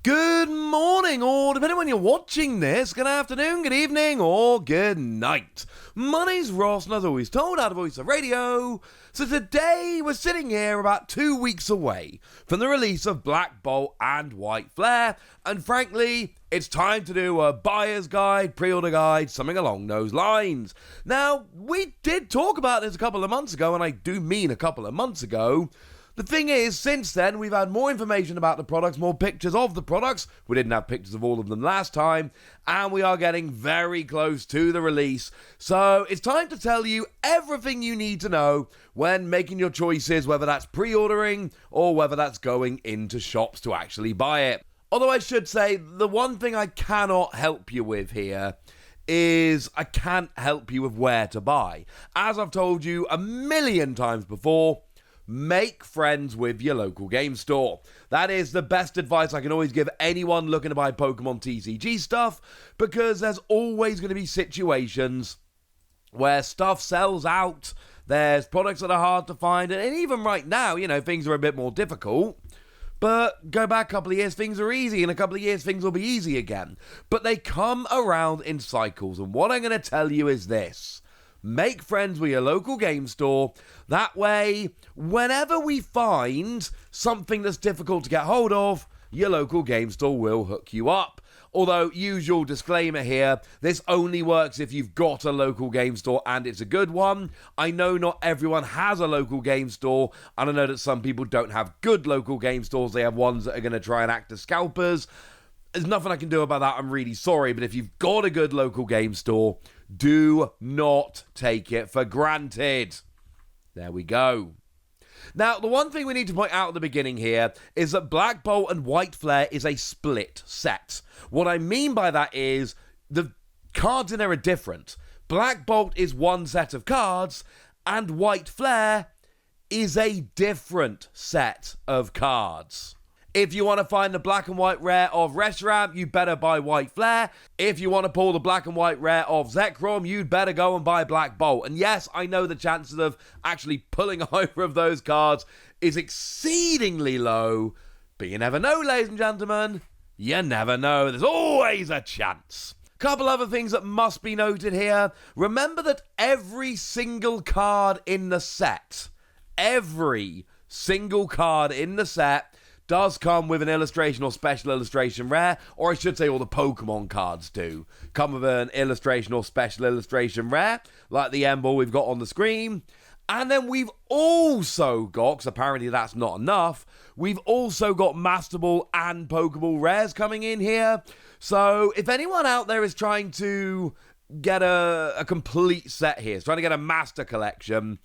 Good morning, or depending on when you're watching this, good afternoon, good evening, or good night. My name's Ross, and as always told, out of Voice of Radio. So today, we're sitting here about 2 weeks away from the release of Black Bolt and White Flare, and frankly, it's time to do a buyer's guide, pre-order guide, something along those lines. Now, we did talk about this a couple of months ago, and I do mean a couple of months ago. The thing is, since then, we've had more information about the products, more pictures of the products. We didn't have pictures of all of them last time, and we are getting very close to the release. So it's time to tell you everything you need to know when making your choices, whether that's pre-ordering or whether that's going into shops to actually buy it. Although I should say, the one thing I cannot help you with here is I can't help you with where to buy. As I've told you a million times before, make friends with your local game store. That is the best advice I can always give anyone looking to buy Pokemon TCG stuff, because there's always going to be situations where stuff sells out, there's products that are hard to find, and even right now, things are a bit more difficult. But go back a couple of years, things are easy. In a couple of years, things will be easy again. But they come around in cycles, and what I'm going to tell you is this. Make friends with your local game store. That way, whenever we find something that's difficult to get hold of, your local game store will hook you up. Although, usual disclaimer here, this only works if you've got a local game store and it's a good one. I know not everyone has a local game store, and I know that some people don't have good local game stores. They have ones that are going to try and act as scalpers. There's nothing I can do about that, I'm really sorry, but if you've got a good local game store, do not take it for granted. There we go. Now, the one thing we need to point out at the beginning here is that Black Bolt and White Flare is a split set. What I mean by that is the cards in there are different. Black Bolt is one set of cards, and White Flare is a different set of cards. If you want to find the black and white rare of Reshiram, you better buy White Flare. If you want to pull the black and white rare of Zekrom, you'd better go and buy Black Bolt. And yes, I know the chances of actually pulling either of those cards is exceedingly low, but you never know, ladies and gentlemen. You never know. There's always a chance. Couple other things that must be noted here. Remember that every single card in the set, does come with an illustration or special illustration rare, or I should say all the Pokemon cards do come with an illustration or special illustration rare, like the Emble we've got on the screen. And then we've also got, because apparently that's not enough, we've also got Master Ball and Pokeball rares coming in here. So if anyone out there is trying to get a complete set here, is trying to get a master collection,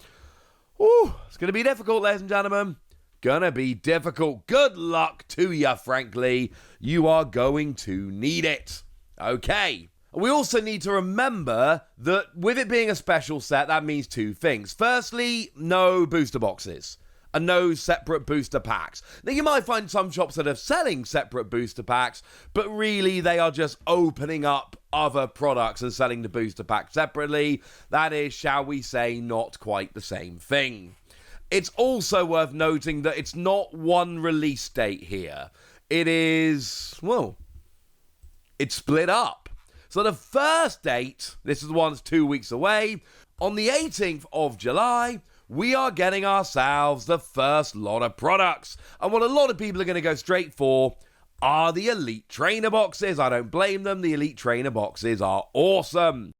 it's going to be difficult, ladies and gentlemen. Gonna be difficult. Good luck to you, frankly. You are going to need it. Okay. We also need to remember that with it being a special set, that means two things. Firstly, no booster boxes and no separate booster packs. Now, you might find some shops that are selling separate booster packs, but really they are just opening up other products and selling the booster pack separately. That is, shall we say, not quite the same thing. It's also worth noting that it's not one release date here. It is, it's split up. So the first date, this is the one that's 2 weeks away, on the 18th of July, we are getting ourselves the first lot of products. And what a lot of people are going to go straight for are the Elite Trainer boxes. I don't blame them. The Elite Trainer boxes are awesome.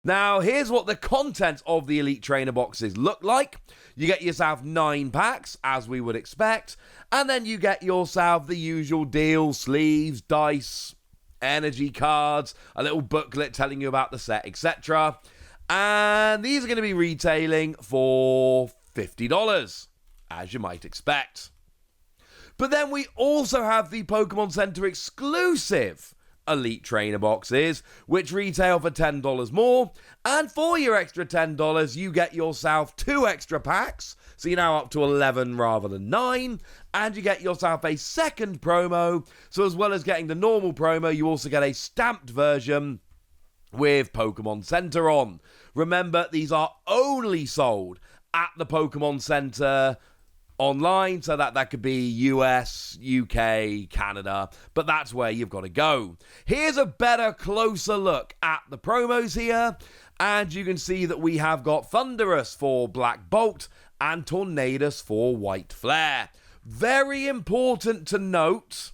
Now, here's what the contents of the Elite Trainer boxes look like. You get yourself 9 packs, as we would expect, and then you get yourself the usual deal, sleeves, dice, energy cards, a little booklet telling you about the set, etc. And these are going to be retailing for $50, as you might expect. But then we also have the Pokemon Center exclusive Elite Trainer boxes, which retail for $10 more, and for your extra $10 you get yourself 2 extra packs, so you're now up to 11 rather than 9, and you get yourself a second promo. So as well as getting the normal promo, you also get a stamped version with Pokemon Center on. Remember, these are only sold at the Pokemon Center online, so that could be US, UK, Canada, but that's where you've got to go. Here's a better, closer look at the promos here, and you can see that we have got Thunderous for Black Bolt and Tornadus for White Flare. Very important to note,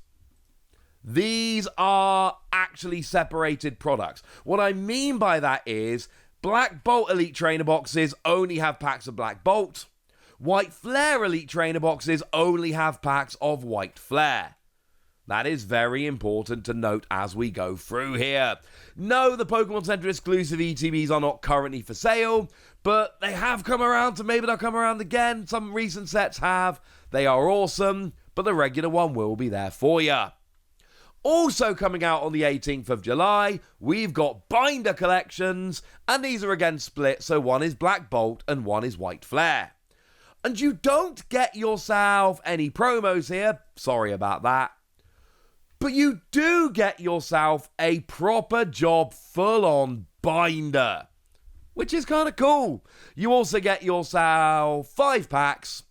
these are actually separated products. What I mean by that is Black Bolt Elite Trainer boxes only have packs of Black Bolt. White Flare Elite Trainer boxes only have packs of White Flare. That is very important to note as we go through here. No, the Pokemon Center exclusive ETBs are not currently for sale, but they have come around, so maybe they'll come around again. Some recent sets have. They are awesome, but the regular one will be there for you. Also coming out on the 18th of July, we've got binder collections, and these are again split, so one is Black Bolt and one is White Flare. And you don't get yourself any promos here, sorry about that, but you do get yourself a proper job full-on binder, which is kind of cool. You also get yourself 5 packs,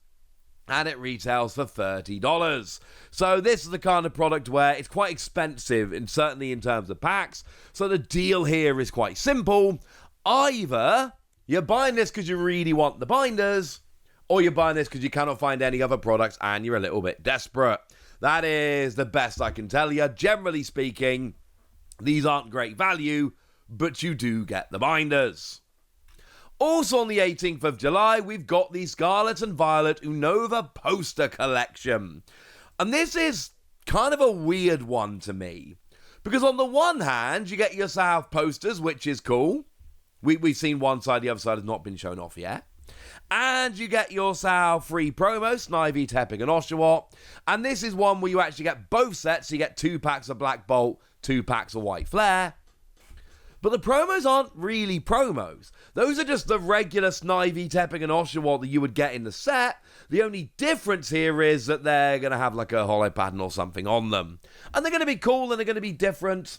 and it retails for $30. So this is the kind of product where it's quite expensive, and certainly in terms of packs. So the deal here is quite simple. Either you're buying this because you really want the binders, or you're buying this because you cannot find any other products and you're a little bit desperate. That is the best I can tell you. Generally speaking, these aren't great value, but you do get the binders. Also on the 18th of July, we've got the Scarlet and Violet Unova poster collection. And this is kind of a weird one to me. Because on the one hand, you get yourself posters, which is cool. We've seen one side, the other side has not been shown off yet. And you get yourself free promos, Snivy, Tepig, and Oshawott. And this is one where you actually get both sets. So you get 2 packs of Black Bolt, 2 packs of White Flare. But the promos aren't really promos. Those are just the regular Snivy, Tepig, and Oshawott that you would get in the set. The only difference here is that they're going to have like a holo pattern or something on them. And they're going to be cool and they're going to be different.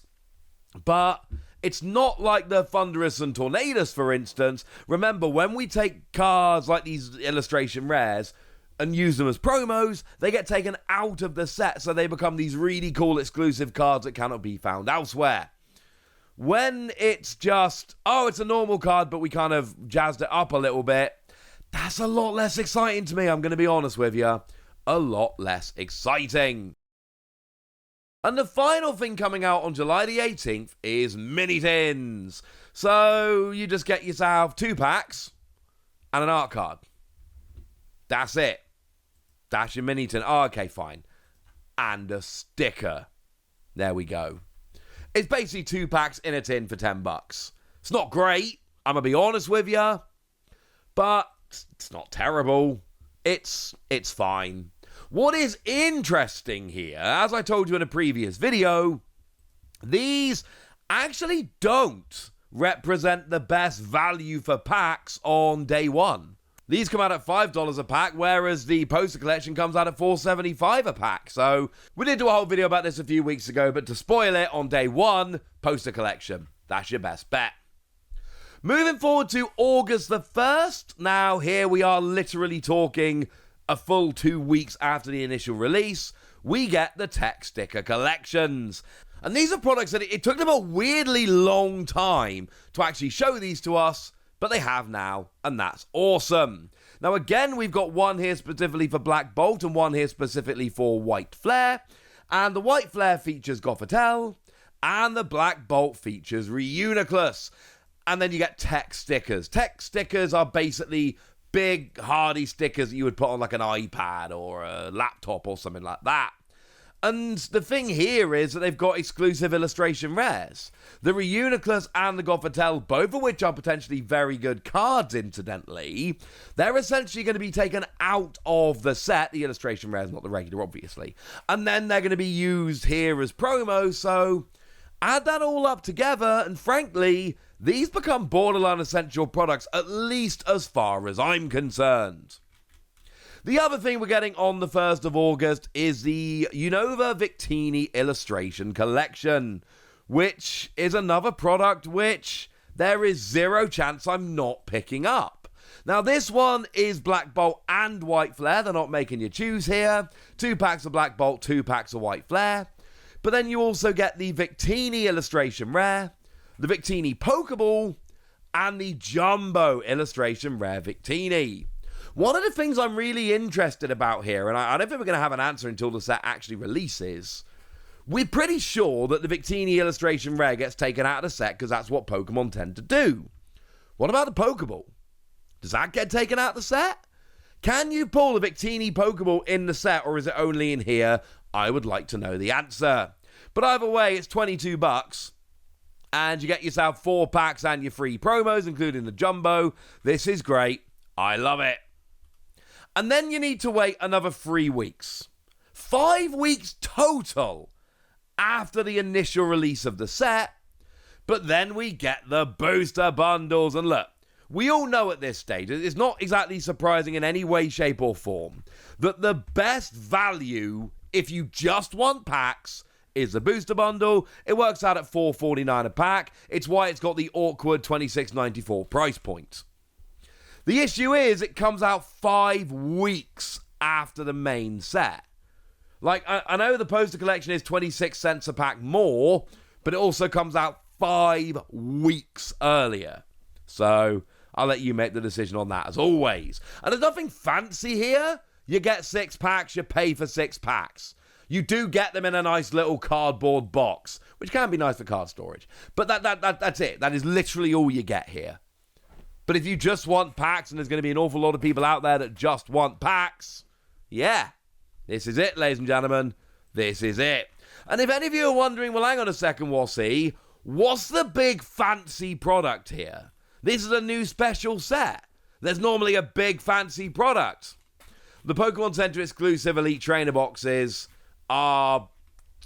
But it's not like the Thunderous and Tornadus, for instance. Remember, when we take cards like these illustration rares and use them as promos, they get taken out of the set, so they become these really cool exclusive cards that cannot be found elsewhere. When it's just, oh, it's a normal card, but we kind of jazzed it up a little bit, that's a lot less exciting to me, I'm going to be honest with you. A lot less exciting. And the final thing coming out on July the 18th is mini tins. So you just get yourself 2 packs and an art card. That's it. That's your mini tin. Oh, okay, fine. And a sticker. There we go. It's basically 2 packs in a tin for $10. It's not great, I'm going to be honest with you, but it's not terrible. It's fine. What is interesting here, as I told you in a previous video, these actually don't represent the best value for packs on day one. These come out at $5 a pack, whereas the poster collection comes out at $4.75 a pack. So we did do a whole video about this a few weeks ago, but to spoil it, on day one, poster collection. That's your best bet. Moving forward to August the 1st. Now, here we are literally talking a full 2 weeks after the initial release. We get the tech sticker collections. And these are products that it took them a weirdly long time to actually show these to us, but they have now, and that's awesome. Now again, we've got one here specifically for Black Bolt and one here specifically for White Flare. And the White Flare features Gothitelle, and the Black Bolt features Reuniclus. And then you get tech stickers. Tech stickers are basically big, hardy stickers that you would put on like an iPad or a laptop or something like that. And the thing here is that they've got exclusive illustration rares. The Reuniclus and the Gothitelle, both of which are potentially very good cards, incidentally, they're essentially going to be taken out of the set. The illustration rares, not the regular, obviously. And then they're going to be used here as promos, so add that all up together, and frankly, these become borderline essential products, at least as far as I'm concerned. The other thing we're getting on the 1st of August is the Unova Victini Illustration Collection, which is another product which there is zero chance I'm not picking up. Now, this one is Black Bolt and White Flare. They're not making you choose here. 2 packs of Black Bolt, 2 packs of White Flare. But then you also get the Victini Illustration Rare, the Victini Pokeball, and the Jumbo Illustration Rare Victini. One of the things I'm really interested about here, and I don't think we're going to have an answer until the set actually releases, we're pretty sure that the Victini Illustration Rare gets taken out of the set because that's what Pokemon tend to do. What about the Pokeball? Does that get taken out of the set? Can you pull the Victini Pokeball in the set, or is it only in here? I would like to know the answer. But either way, it's $22, and you get yourself 4 packs and your free promos, including the Jumbo. This is great. I love it. And then you need to wait another 3 weeks. 5 weeks total after the initial release of the set. But then we get the booster bundles. And look, we all know at this stage, it's not exactly surprising in any way, shape, or form, that the best value, if you just want packs, is the booster bundle. It works out at $4.49 a pack. It's why it's got the awkward $26.94 price point. The issue is it comes out 5 weeks after the main set. Like, I know the poster collection is 26 cents a pack more, but it also comes out 5 weeks earlier. So I'll let you make the decision on that, as always. And there's nothing fancy here. You get 6 packs, you pay for 6 packs. You do get them in a nice little cardboard box, which can be nice for card storage. But that's it. That is literally all you get here. But if you just want packs, and there's going to be an awful lot of people out there that just want packs, yeah, this is it, ladies and gentlemen. This is it. And if any of you are wondering, well, hang on a second, Wassy, what's the big fancy product here? This is a new special set. There's normally a big fancy product. The Pokemon Center exclusive Elite Trainer boxes are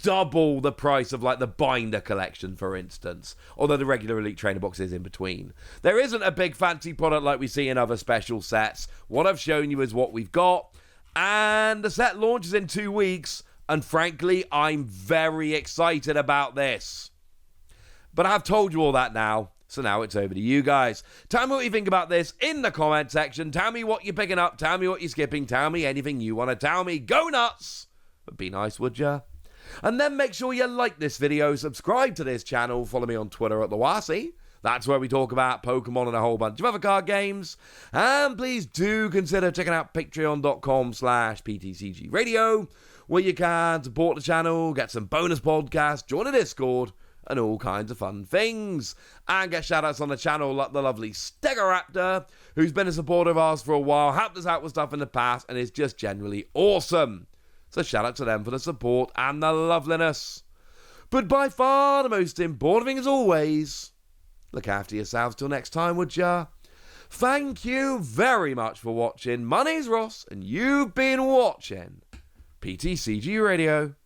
double the price of, like, the Binder collection, for instance, although the regular Elite Trainer box is in between. There isn't a big fancy product like we see in other special sets. What I've shown you is what we've got, and the set launches in 2 weeks, and frankly, I'm very excited about this. But I've told you all that now, so now it's over to you guys. Tell me what you think about this in the comment section. Tell me what you're picking up, tell me what you're skipping, tell me anything you want to tell me. Go nuts! But be nice, would ya? And then make sure you like this video, subscribe to this channel, follow me on Twitter at @TheWassy. That's where we talk about Pokemon and a whole bunch of other card games. And please do consider checking out patreon.com/PTCG Radio, where you can support the channel, get some bonus podcasts, join a Discord, and all kinds of fun things. And get shoutouts on the channel like the lovely Stegaraptor, who's been a supporter of ours for a while, helped us out with stuff in the past, and is just generally awesome. So shout out to them for the support and the loveliness. But by far the most important thing, as always, look after yourselves till next time, would ya? Thank you very much for watching. My name's Ross, and you've been watching PTCG Radio.